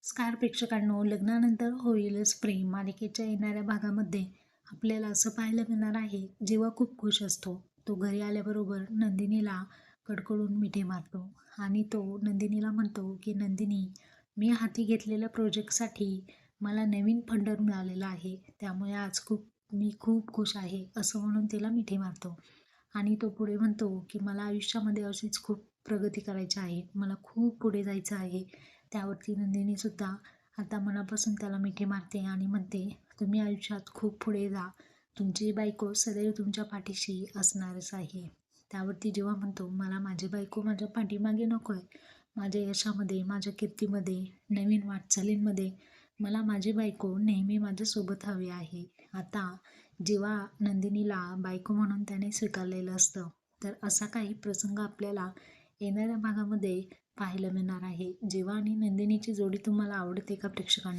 नमस्कार प्रेक्षकांनो, लग्नानंतर होईलच प्रेम मालिकेच्या येणाऱ्या भागामध्ये आपल्याला असं पाहायला मिळणार आहे. जेव्हा खूप खुश असतो तो घरी आल्याबरोबर नंदिनीला कडकडून मिठी मारतो आणि तो नंदिनीला म्हणतो की नंदिनी, मी हाती घेतलेल्या प्रोजेक्टसाठी मला नवीन फंडर मिळालेला आहे, त्यामुळे आज मी खूप खुश आहे असं म्हणून तिला मिठी मारतो. आणि तो पुढे म्हणतो की मला आयुष्यामध्ये अशीच खूप प्रगती करायची आहे, मला खूप पुढे जायचं आहे. त्यावरती नंदिनीसुद्धा आता मनापासून त्याला मिठी मारते आणि म्हणते, तुम्ही आयुष्यात खूप पुढे जा, तुमची बायको सदैव तुमच्या पाठीशी असणारच आहे. त्यावरती जेव्हा म्हणतो, मला माझी बायको माझ्या पाठीमागे नको आहे, माझ्या यशामध्ये, माझ्या कीर्तीमध्ये, नवीन वाटचालींमध्ये मला माझी बायको नेहमी माझ्यासोबत हवी आहे. आता जेव्हा नंदिनीला बायको म्हणून त्याने स्वीकारलेलं असतं, तर असा काही प्रसंग आपल्याला येणाऱ्या भागामध्ये पाहायला मिळणार आहे. जेव्हा आणि नंदिनीची जोडी तुम्हाला आवडते का प्रेक्षकांनो?